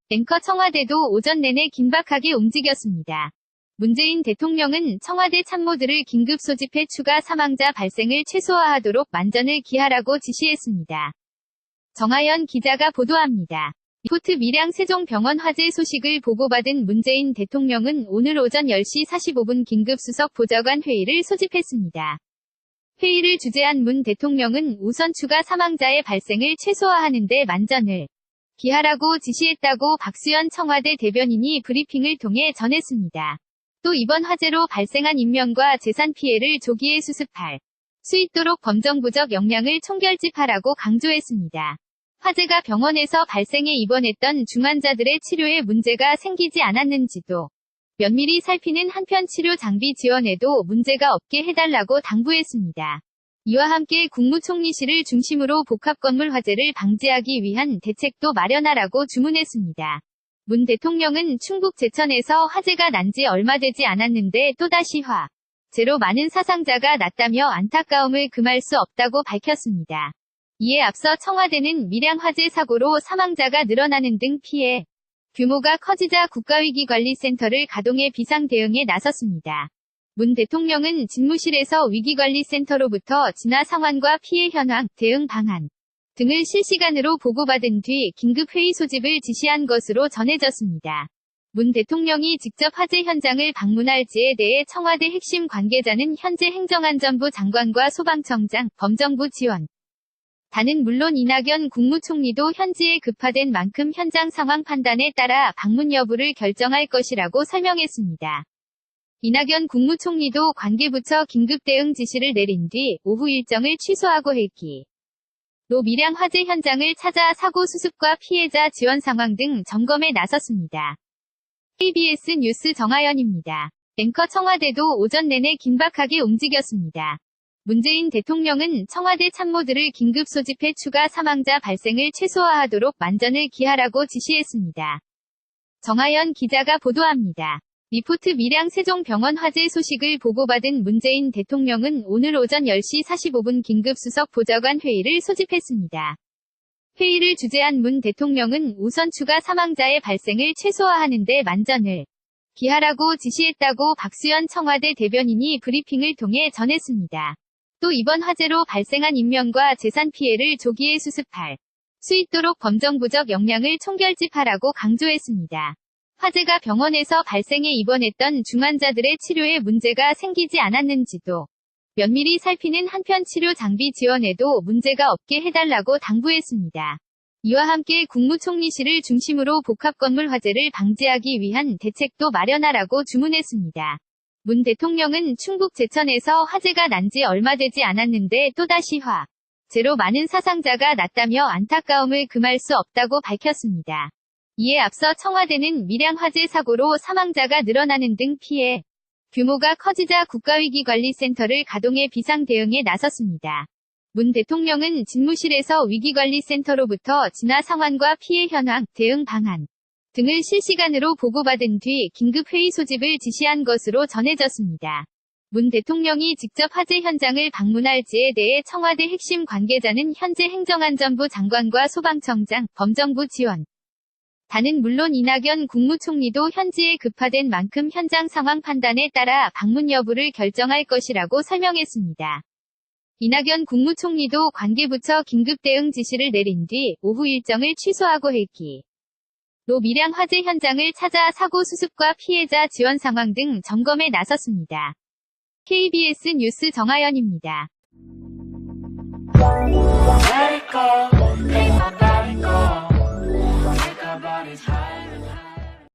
앵커 청와대도 오전 내내 긴박하게 움직였습니다. 문재인 대통령은 청와대 참모들을 긴급 소집해 추가 사망자 발생을 최소화하도록 만전을 기하라고 지시했습니다. 정하연 기자가 보도합니다. 리포트 밀양 세종병원 화재 소식을 보고받은 문재인 대통령은 오늘 오전 10시 45분 긴급 수석 보좌관 회의를 소집했습니다. 회의를 주재한 문 대통령은 우선 추가 사망자의 발생을 최소화하는 데 만전을 기하라고 지시했다고 박수현 청와대 대변인이 브리핑을 통해 전했습니다. 또 이번 화재로 발생한 인명과 재산 피해를 조기에 수습할 수 있도록 범정부적 역량을 총결집하라고 강조했습니다. 화재가 병원에서 발생해 입원했던 중환자들의 치료에 문제가 생기지 않았는지도 면밀히 살피는 한편 치료 장비 지원에도 문제가 없게 해달라고 당부했습니다. 이와 함께 국무총리실을 중심으로 복합건물 화재를 방지하기 위한 대책도 마련하라고 주문했습니다. 문 대통령은 충북 제천에서 화재가 난 지 얼마 되지 않았는데 또다시 화재로 많은 사상자가 났다며 안타까움을 금할 수 없다고 밝혔습니다. 이에 앞서 청와대는 밀양 화재 사고로 사망자가 늘어나는 등 피해 규모가 커지자 국가위기관리센터를 가동해 비상 대응에 나섰습니다. 문 대통령은 집무실에서 위기관리센터로부터 진화 상황과 피해 현황, 대응 방안 등을 실시간으로 보고받은 뒤 긴급회의 소집을 지시한 것으로 전해졌습니다. 문 대통령이 직접 화재 현장을 방문할지에 대해 청와대 핵심 관계자는 현재 행정안전부 장관과 소방청장, 범정부 지원 단은 물론 이낙연 국무총리도 현지에 급파된 만큼 현장 상황 판단에 따라 방문 여부를 결정할 것이라고 설명했습니다. 이낙연 국무총리도 관계부처 긴급 대응 지시를 내린 뒤 오후 일정을 취소하고 헬기로 밀양 화재 현장을 찾아 사고 수습과 피해자 지원 상황 등 점검에 나섰습니다. KBS 뉴스 정하연입니다. 앵커 청와대도 오전 내내 긴박하게 움직였습니다. 문재인 대통령은 청와대 참모들을 긴급 소집해 추가 사망자 발생을 최소화하도록 만전을 기하라고 지시했습니다. 정하연 기자가 보도합니다. 리포트 밀양 세종병원 화재 소식을 보고받은 문재인 대통령은 오늘 오전 10시 45분 긴급 수석 보좌관 회의를 소집했습니다. 회의를 주재한 문 대통령은 우선 추가 사망자의 발생을 최소화하는 데 만전을 기하라고 지시했다고 박수현 청와대 대변인이 브리핑을 통해 전했습니다. 또 이번 화재로 발생한 인명과 재산 피해를 조기에 수습할 수 있도록 범정부적 역량을 총결집하라고 강조했습니다. 화재가 병원에서 발생해 입원했던 중환자들의 치료에 문제가 생기지 않았는지도 면밀히 살피는 한편 치료 장비 지원에도 문제가 없게 해달라고 당부했습니다. 이와 함께 국무총리실을 중심으로 복합건물 화재를 방지하기 위한 대책도 마련하라고 주문했습니다. 문 대통령은 충북 제천에서 화재가 난 지 얼마 되지 않았는데 또다시 화재로 많은 사상자가 났다며 안타까움을 금할 수 없다고 밝혔습니다. 이에 앞서 청와대는 밀양 화재 사고로 사망자가 늘어나는 등 피해 규모가 커지자 국가위기관리센터를 가동해 비상 대응에 나섰습니다. 문 대통령은 집무실에서 위기관리센터로부터 진화 상황과 피해 현황, 대응 방안 등을 실시간으로 보고받은 뒤 긴급회의 소집을 지시한 것으로 전해졌습니다. 문 대통령이 직접 화재 현장을 방문할지에 대해 청와대 핵심 관계자는 현재 행정안전부 장관과 소방청장, 범정부 지원 단은 물론 이낙연 국무총리도 현지에 급파된 만큼 현장 상황 판단에 따라 방문 여부를 결정할 것이라고 설명했습니다. 이낙연 국무총리도 관계부처 긴급 대응 지시를 내린 뒤 오후 일정을 취소하고 헬기로 밀양 화재 현장을 찾아 사고 수습과 피해자 지원 상황 등 점검에 나섰습니다. KBS 뉴스 정하연입니다.